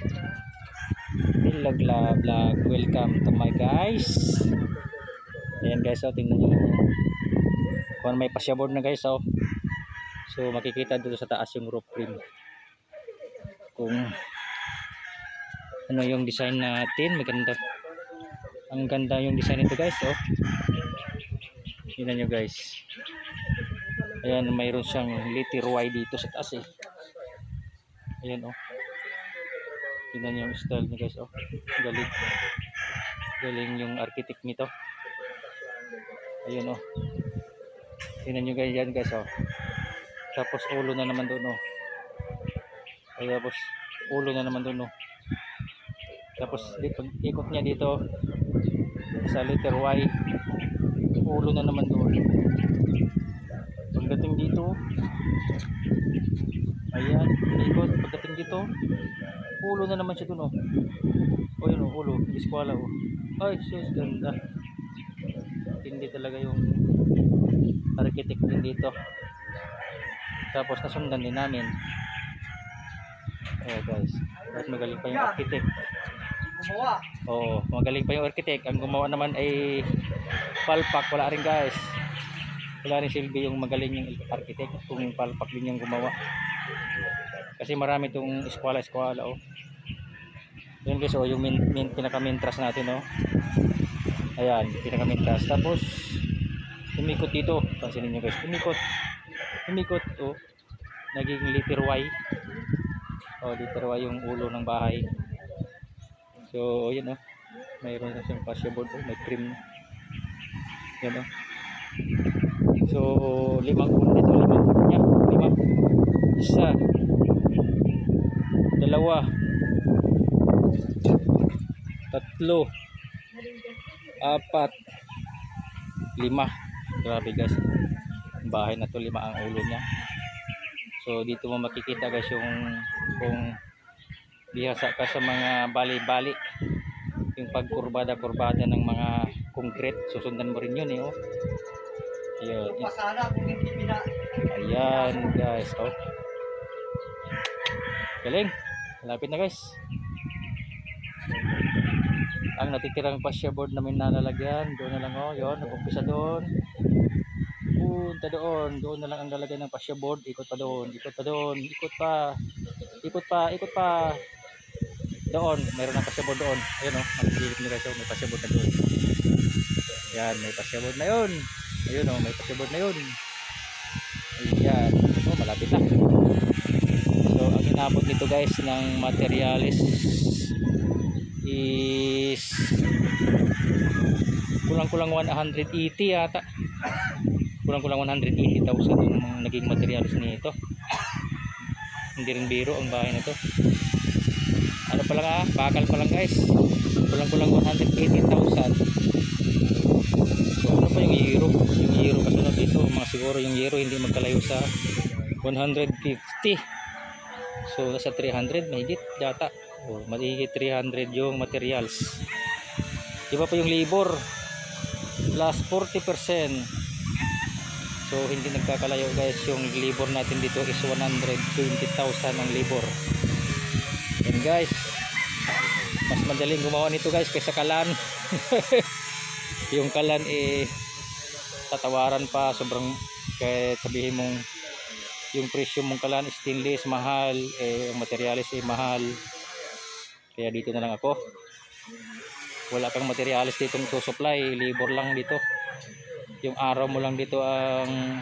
Vlog vlog, welcome to my guys. Ayan guys, oh, tingnan nyo kung may pasyabord na guys, oh. So makikita dito sa taas yung roof rim kung ano yung design natin. Maganda, ang ganda yung design nito guys, oh. Tingnan nyo guys, ayan, mayroon siyang letter Y dito sa taas eh. Ayan, oh. Tingnan yung style niya guys, oh. Galing. Galing yung architect nito. Ayun, oh. Tingnan nyo guys, yan guys, oh. Tapos ulo na naman doon, oh. Ay, tapos ulo na naman doon, oh. Tapos pag ikot niya dito sa letter Y, ulo na naman doon. Pagdating dito, ayan, ikot. Pagdating dito, ulo na naman siya doon, oh. O yun, oh, ulo, iskwala, oh. Ay, sus, ganda. Hindi talaga yung architect din dito. Tapos nasundan din namin. Ayan guys, at magaling pa yung architect. Oo, magaling pa yung architect. Ang gumawa naman ay palpak. Wala rin guys, wala rin silbi yung magaling yung architect kung yung palpak din yung gumawa. Kasi marami itong eskwala-eskwala, oh. Yun guys, oh, yung pinaka-mintras natin, oh. Ayan, pinaka-mintras. Tapos umikot dito, pansinin nyo guys, umikot, oh. Naging letter Y, oh, letter Y yung ulo ng bahay. So yun, oh, mayroon na siyang pasyabord, oh, may trim. Yan, oh. So 5 ulo dito, 5 ulo niya, 5, isa, dalawa, tatlo, apat, 5. Grabe guys, bahay na to, 5 ang ulo niya. So dito mo makikita guys yung kung bihasa ka sa mga bali-bali, yung pagkurbada-kurbada ng mga concrete, susundan mo rin yun, eh, oh. Ayan, ayan guys, oh. Galing, malapit na guys. Ang natitirang pasyabord namin nalalagyan doon na lang, oh. Yun, nag-umpisa doon, punta doon, doon na lang ang lalagay ng pasyabord. Ikot pa doon, ikot pa doon, ikot pa, ikot pa, ikot pa doon. Mayroon ng pasyabord doon. Ayun, oh, makikilip nyo guys, oh, may pasyabord na doon. Yan, may pasyabord na yun. Ayun, oh, may pasyabord na yun. Ayan, oh, malapit na. So ang inabot nito guys ng materialis is kulang-kulang 180 yata. Kulang-kulang 180,000 yung naging materials nito. Hindi rin biro ang bahay na to. Ano pa lang, bakal pa lang guys. Kulang-kulang 180,000. So ano pa yung euro? Yung euro kasunod dito, mga siguro yung euro hindi magkalayo sa 150. So sa 300 mahigit data. O mahigit 300 yung materials. Iba pa yung labor plus 40%. So hindi nagkakalayo guys, yung labor natin dito is 120,000 ang labor. And guys, mas madaling gumawa nito guys kaysa kalan. Yung kalan eh tatawaran pa sobrang, kaya sabihin mong yung presyo mong kalan stainless mahal, eh yung materialis eh mahal. Kaya dito na lang ako. Wala kang materialis dito to supply, labor lang dito. Yung araw mo lang dito ang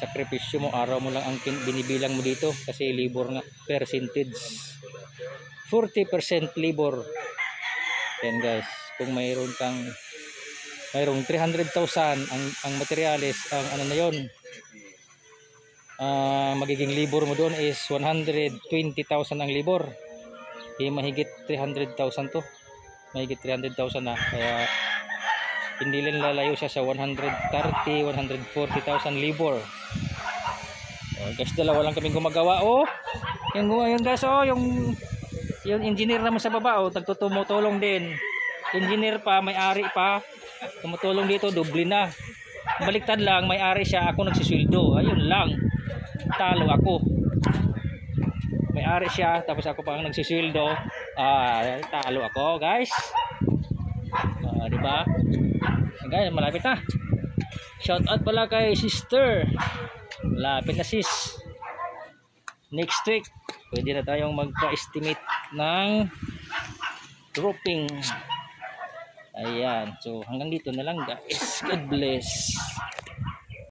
sakripisyo mo, araw mo lang ang binibilang mo dito kasi labor nga, percentage 40% labor. Yan guys, kung mayroong 300,000 ang materialis, ang ano na yon, magiging labor mo doon is 120,000 ang labor. Mahigit 300,000 to, mahigit 300,000 na. Kaya hindi lang lalayo siya sa 130,000, 140,000 labor. Guys, dalawa lang kaming gumagawa, oh. Yung guys, oh, yung engineer naman sa baba, oh, tumutulong din. Engineer pa, may-ari pa, tumutulong dito, doble na. Baliktad lang, may-ari siya, ako nagsisweldo. Ayun lang, talo ako. may-ari siya, tapos ako pa ang nagsusweldo. Talo ako, guys. Di ba? Guys, malapit na. Shout out pala kay sister. Malapit na, sis. Next week, pwede na tayong magpa-estimate ng roofing. Ayan. So, hanggang dito na lang, guys. God bless.